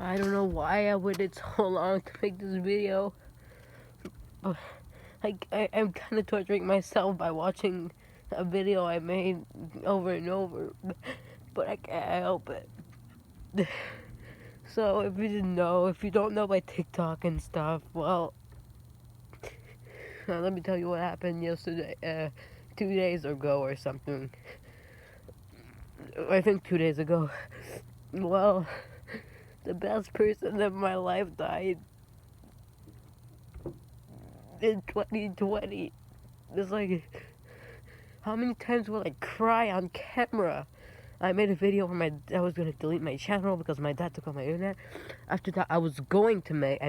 I don't know why I waited so long to make this video. But I'm kind of torturing myself by watching a video I made over and over. But I can't help it. So if you don't know my TikTok and stuff, well, let me tell you what happened yesterday, 2 days ago or something. I think 2 days ago. Well, the best person in my life died in 2020. It's like, how many times will I cry on camera? I made a video where I was going to delete my channel because my dad took out my internet. After that, I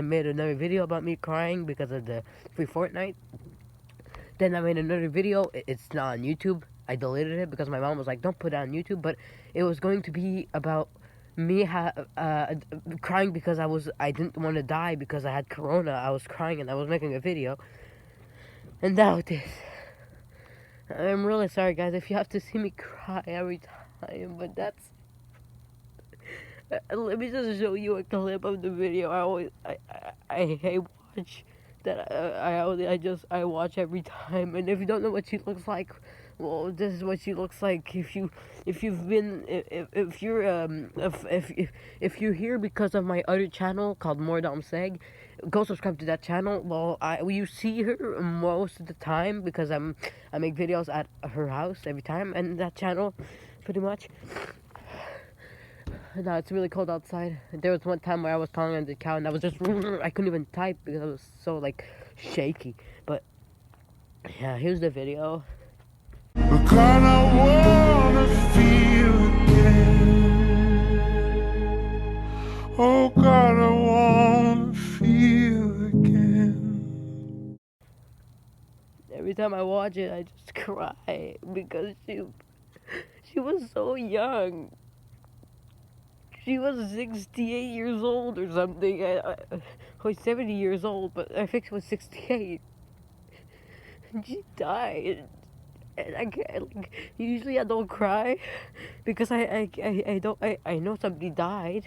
made another video about me crying because of the free Fortnite. Then I made another video. It's not on YouTube. I deleted it because my mom was like, don't put it on YouTube. But it was going to be about me crying because I didn't want to die because I had corona. I was crying and I was making a video. And now it is. I'm really sorry, guys, if you have to see me cry every time, but that's... let me just show you a clip of the video. I watch that. I watch every time. And if you don't know what she looks like, well, this is what she looks like. If you're here because of my other channel called Dominick Seguin, go subscribe to that channel. Well, you see her most of the time because I make videos at her house every time, and that channel, pretty much. No, it's really cold outside. There was one time where I was calling on the cow and I was just I couldn't even type because I was so like shaky. But yeah, here's the video. Because I wanna feel again. Oh God, I wanna feel again. Every time I watch it, I just cry because she was so young. She was 68 years old or something. Or 70 years old, but I think she was 68. And she died. And I can't, like, usually I don't cry because I know somebody died,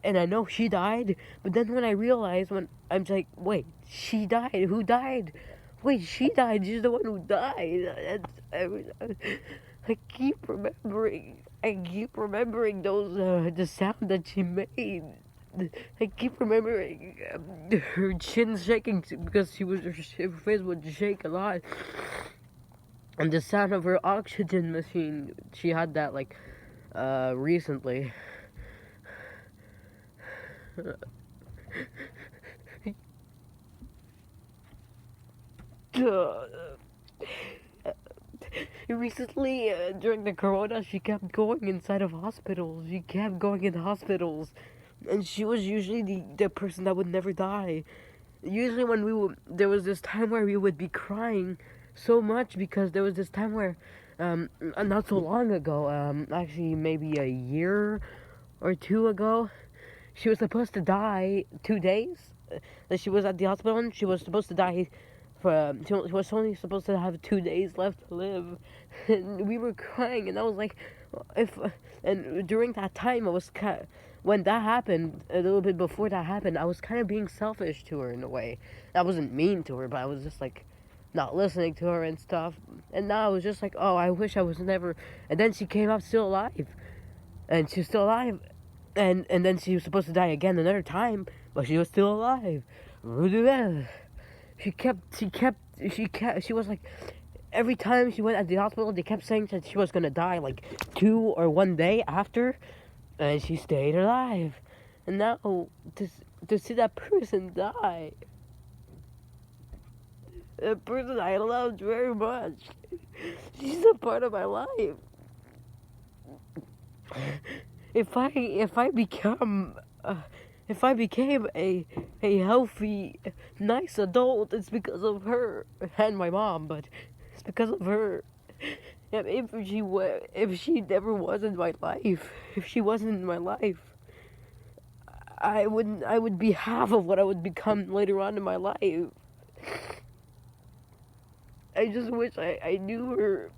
and I know she died, but then when I realize, when I'm like, wait, she died? Who died? Wait, she died, she's the one who died. I keep remembering those, the sound that she made. I keep remembering her chin shaking because her face would shake a lot. And the sound of her oxygen machine, she had that, like, recently. Recently, during the corona, she kept going inside of hospitals. She kept going in hospitals. And she was usually the person that would never die. Usually when there was this time where we would be crying so much because there was this time where, not so long ago, actually maybe a year or two ago, she was supposed to die 2 days. That she was at the hospital and she was supposed to die she was only supposed to have 2 days left to live. And we were crying and I was like, and during that time when that happened, a little bit before that happened, I was kind of being selfish to her in a way. I wasn't mean to her, but I was just like, not listening to her and stuff. And now I was just like, oh, I wish I was never. And then she came up still alive, and she's still alive, and then she was supposed to die again another time, but she was still alive. She was like, every time she went at the hospital, they kept saying that she was gonna die like 2 or 1 day after, and she stayed alive. And now to see that person die. A person I loved very much. She's a part of my life. If I became a healthy, nice adult, it's because of her and my mom. But it's because of her. If she never was in my life, if she wasn't in my life, I would be half of what I would become later on in my life. I just wish I knew her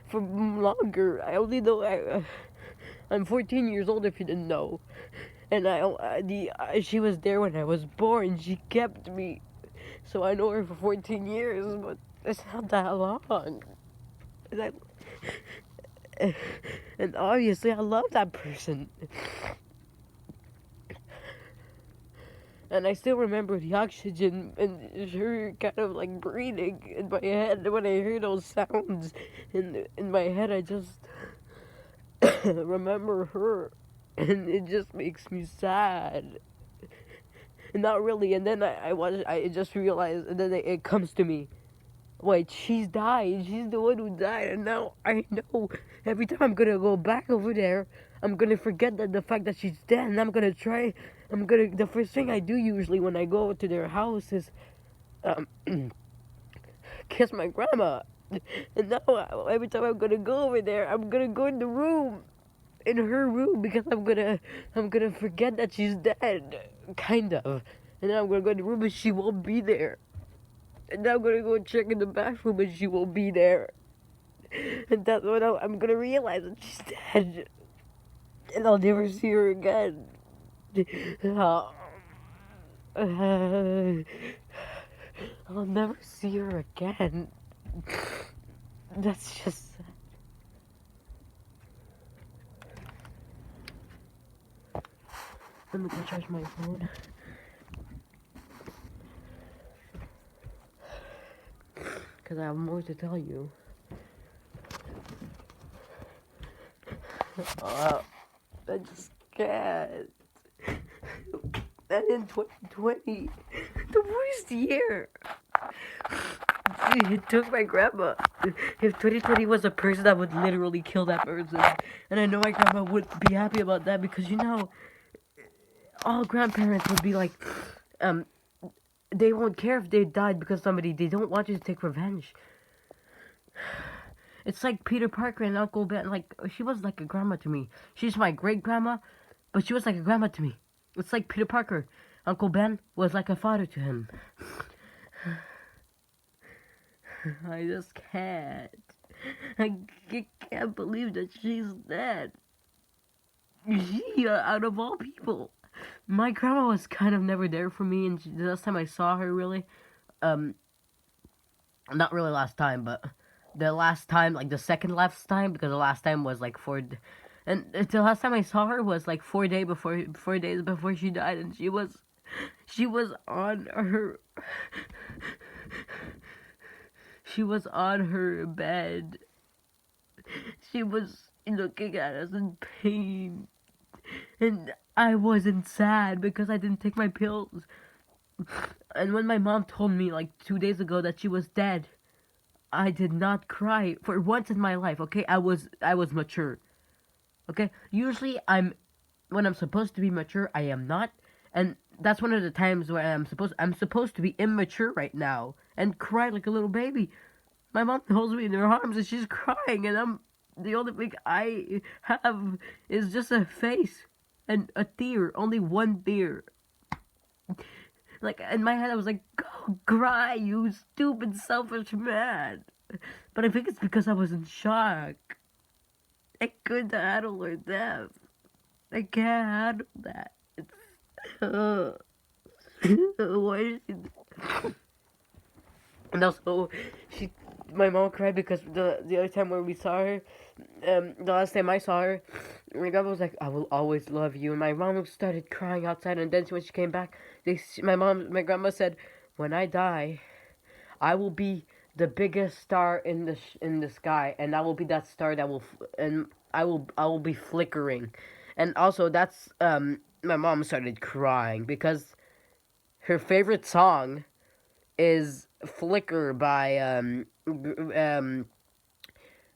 for longer. I only know I'm 14 years old if you didn't know. And she was there when I was born. She kept me, so I know her for 14 years, but it's not that long. And, and obviously, I love that person. And I still remember the oxygen and her kind of like breathing in my head. When I hear those sounds in my head, I just remember her, and it just makes me sad. And not really. And then I just realized, and then it comes to me. Wait, she's died. She's the one who died, and now I know. Every time I'm gonna go back over there, I'm gonna forget that the fact that she's dead, and I'm gonna try. The first thing I do usually when I go to their house is, kiss my grandma. And now every time I'm gonna go over there, I'm gonna go in the room, in her room, because I'm gonna forget that she's dead, kind of. And then I'm gonna go in the room and she won't be there. And now I'm gonna go check in the bathroom and she won't be there. And that's when I'm gonna realize that she's dead. And I'll never see her again. I'll never see her again. That's just sad. Let me go charge my phone. Because I have more to tell you. I just can't. And in 2020, the worst year, it took my grandma. If 2020 was a person, I would literally kill that person. And I know my grandma would be happy about that because, all grandparents would be like, they won't care if they died because they don't want you to take revenge. It's like Peter Parker and Uncle Ben. Like, she was like a grandma to me. She's my great grandma, but she was like a grandma to me. It's like Peter Parker. Uncle Ben was like a father to him. I just can't. I can't believe that she's dead. She, out of all people. My grandma was kind of never there for me, and the last time I saw her, really, not really last time, but the last time, like the second last time, because the last time was like and the last time I saw her was like 4 days before she died, and she was on her, she was on her bed, she was looking at us in pain, and I wasn't sad because I didn't take my pills. And when my mom told me like 2 days ago that she was dead, I did not cry for once in my life. Okay, I was mature. Okay, usually when I'm supposed to be mature, I am not, and that's one of the times where I'm supposed to be immature right now and cry like a little baby. My mom holds me in her arms and she's crying, and the only thing I have is just a face and a tear, only one tear. Like, in my head, I was like, go cry, you stupid, selfish man. But I think it's because I was in shock. I couldn't handle her death. I can't handle that. Why is she... And also, my mom cried because the other time when we saw her, the last time I saw her, my grandma was like, I will always love you. And my mom started crying outside, and then when she came back, my grandma said, when I die, I will be the biggest star in the sky, and I will be that star that I will be flickering. And also that's my mom started crying because her favorite song is Flicker by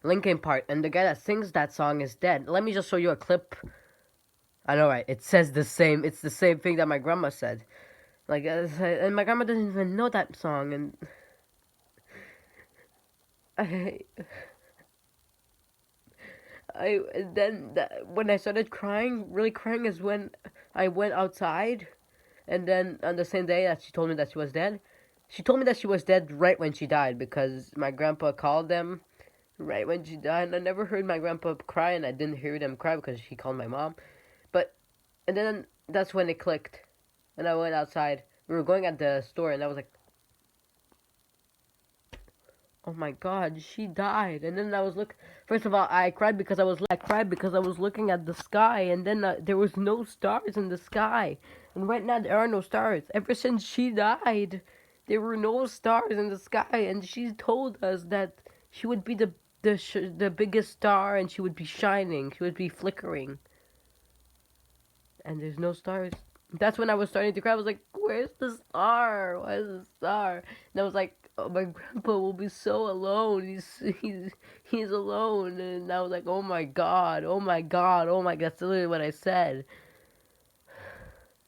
Linkin Park, and the guy that sings that song is dead. Let me just show you a clip. I know, right? It says the same. It's the same thing that my grandma said. Like, and my grandma doesn't even know that song, and when I started crying, really crying, is when I went outside, and then on the same day that she told me that she was dead, she told me that she was dead right when she died because my grandpa called them right when she died, and I never heard my grandpa cry, and I didn't hear them cry because he called my mom. And then that's when it clicked. And I went outside. We were going at the store, and I was like, "Oh my God, she died!" And then I was look. First of all, I cried because I was looking at the sky, and then there was no stars in the sky. And right now there are no stars. Ever since she died, there were no stars in the sky, and she told us that she would be the biggest star, and she would be shining. She would be flickering. And there's no stars. That's when I was starting to cry. I was like, "Where's the star? Where's the star?" And I was like, "Oh, my grandpa will be so alone. He's alone." And I was like, "Oh my God, oh my God, oh my God." That's literally what I said.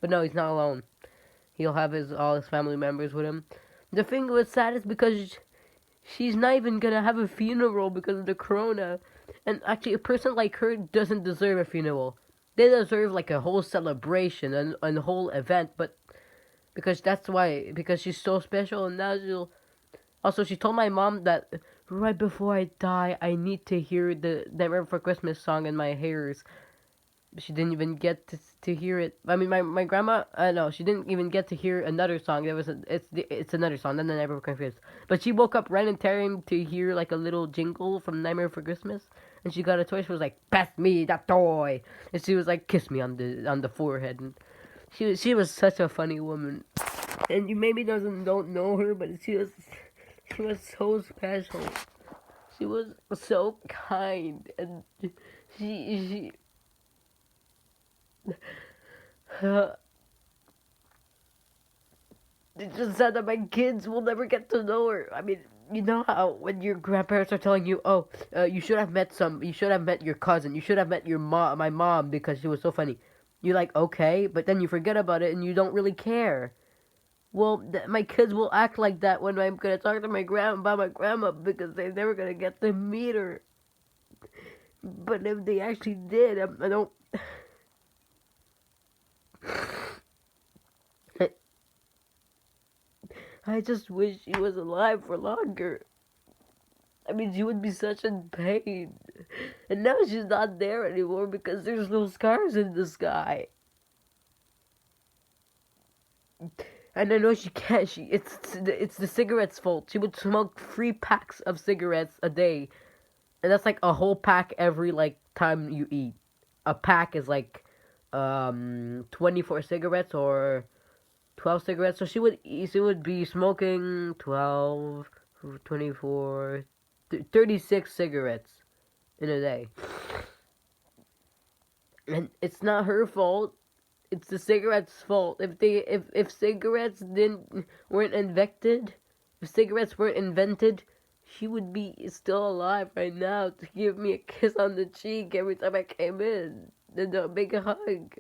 But no, he's not alone. He'll have all his family members with him. The thing was sad is because she's not even gonna have a funeral because of the corona. And actually, a person like her doesn't deserve a funeral. They deserve like a whole celebration and a whole event, but because she's so special, and now she'll. Also, she told my mom that right before I die, I need to hear the Nightmare Before Christmas song in my ears. She didn't even get to hear it. I mean, my grandma, no, she didn't even get to hear another song. It's another song. Then the Nightmare Before Christmas. But she woke up right in time to hear like a little jingle from Nightmare Before Christmas, and she got a toy. She was like, "Pass me that toy," and she was like, "Kiss me on the forehead." And she was such a funny woman, and you maybe don't know her, but she was so special. She was so kind, and she it's just sad that my kids will never get to know her. I mean, you know how when your grandparents are telling you, "Oh, you should have met your cousin, you should have met my mom because she was so funny." You're like, "Okay," but then you forget about it and you don't really care. Well, my kids will act like that when I'm gonna talk to my grandma because they're never gonna get to meet her. But if they actually did, I don't. I just wish she was alive for longer. I mean, she would be such in pain. And now she's not there anymore because there's no scars in the sky. And I know she can't. It's the cigarettes' fault. She would smoke 3 packs of cigarettes a day, and that's like a whole pack every like time you eat. A pack is like 24 cigarettes or 12 cigarettes. So she would be smoking 12, 24, 36 cigarettes in a day. And it's not her fault. It's the cigarettes' fault. If cigarettes weren't invented, if cigarettes weren't invented, she would be still alive right now to give me a kiss on the cheek every time I came in and a big hug.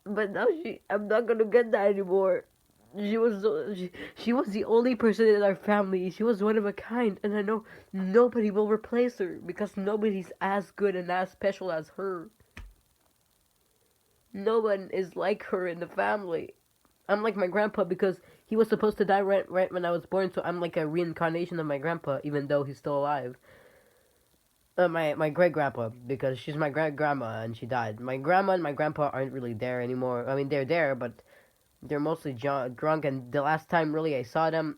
But now I'm not gonna get that anymore. She was the only person in our family. She was one of a kind, and I know nobody will replace her because nobody's as good and as special as her. No one is like her in the family. I'm like my grandpa because he was supposed to die right when I was born, so I'm like a reincarnation of my grandpa, even though he's still alive. My great grandpa, because she's my great grandma and she died. My grandma and my grandpa aren't really there anymore. I mean, they're there, but they're mostly drunk. And the last time really I saw them,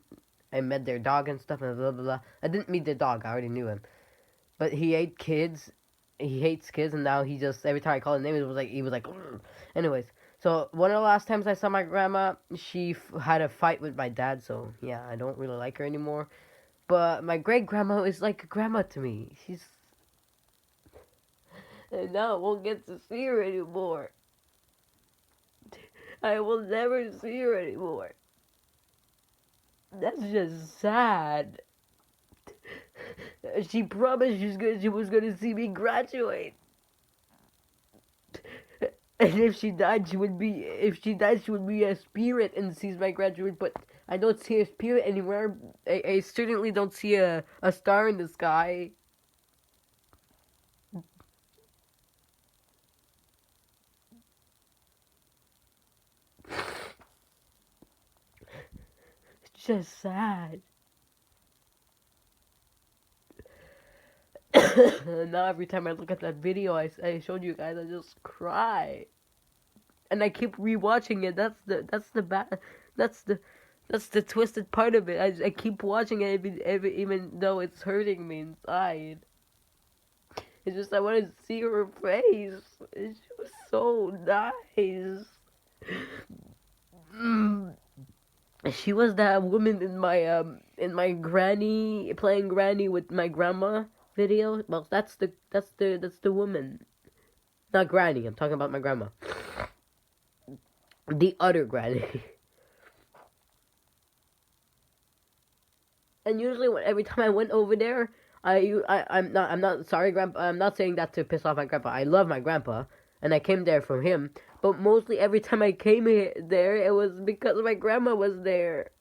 I met their dog and stuff and blah blah blah. I didn't meet the dog. I already knew him, but he ate kids. He hates kids, and now he just every time I call his name, he was like. "Ugh." Anyways, so one of the last times I saw my grandma, she had a fight with my dad. So yeah, I don't really like her anymore. But my great grandma is like a grandma to me. And now I won't get to see her anymore. I will never see her anymore. That's just sad. She promised she was gonna see me graduate. And if she died, she would be a spirit and sees my graduate. But I don't see a spirit anywhere. I certainly don't see a star in the sky. It's just sad. Now every time I look at that video I showed you guys, I just cry. and I keep rewatching it. That's the twisted part of it. I keep watching it even though it's hurting me inside. It's just I want to see her face. She was so nice. Mm. She was that woman in my granny playing granny with my grandma video. Well, that's the woman. Not granny. I'm talking about my grandma. The other granny. And usually, every time I went over there, I'm not sorry, grandpa. I'm not saying that to piss off my grandpa. I love my grandpa, and I came there from him. But mostly, every time I came there, it was because my grandma was there.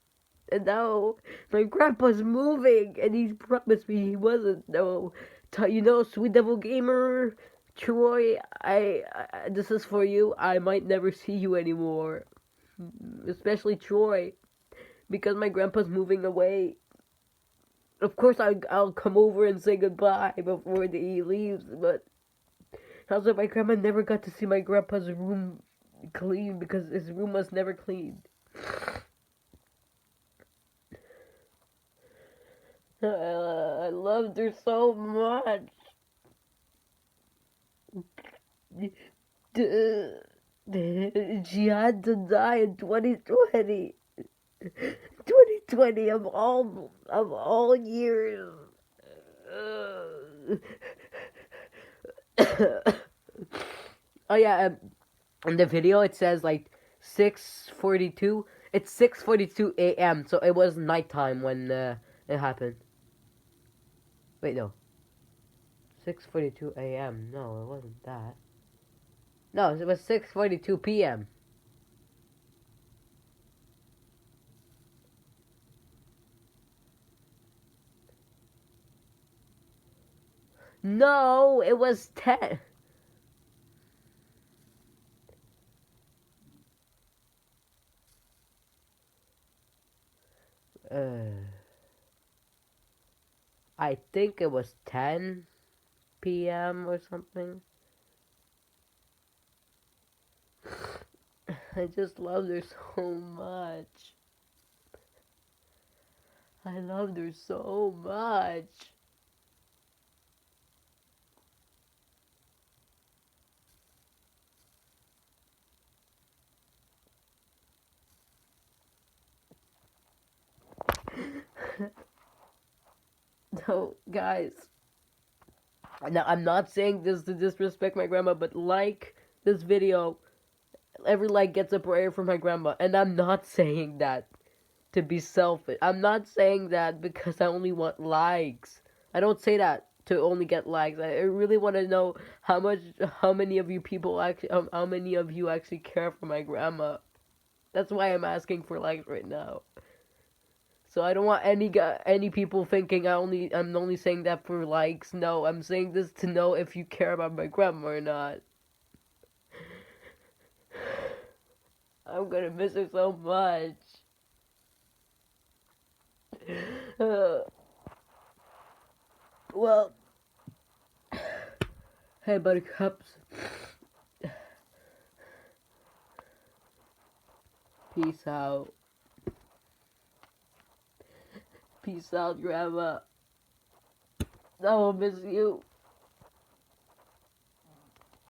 And now my grandpa's moving, and he promised me he wasn't. No, Sweet Devil Gamer, Troy. This is for you. I might never see you anymore, especially Troy, because my grandpa's moving away. Of course, I'll come over and say goodbye before he leaves, but also my grandma never got to see my grandpa's room clean because his room was never cleaned. I loved her so much. She had to die in 2020. 2020 of all years. Oh yeah, in the video it says like 6:42. It's 6:42 a.m. So it was nighttime when it happened. Wait, no. 6:42 a.m. No, it wasn't that. No, it was 6:42 p.m. No, it was 10. I think it was 10 p.m. or something. I just loved her so much. I loved her so much. No, guys. Now, I'm not saying this to disrespect my grandma, but like this video. Every like gets a prayer from my grandma. And I'm not saying that to be selfish. I'm not saying that because I only want likes. I don't say that to only get likes. I really want to know how many of you people actually, how many of you actually care for my grandma. That's why I'm asking for likes right now. So I don't want any people thinking I'm only saying that for likes. No, I'm saying this to know if you care about my grandma or not. I'm gonna miss her so much. Well, hey, buttercups. Peace out. Peace out, Grandma. I will miss you.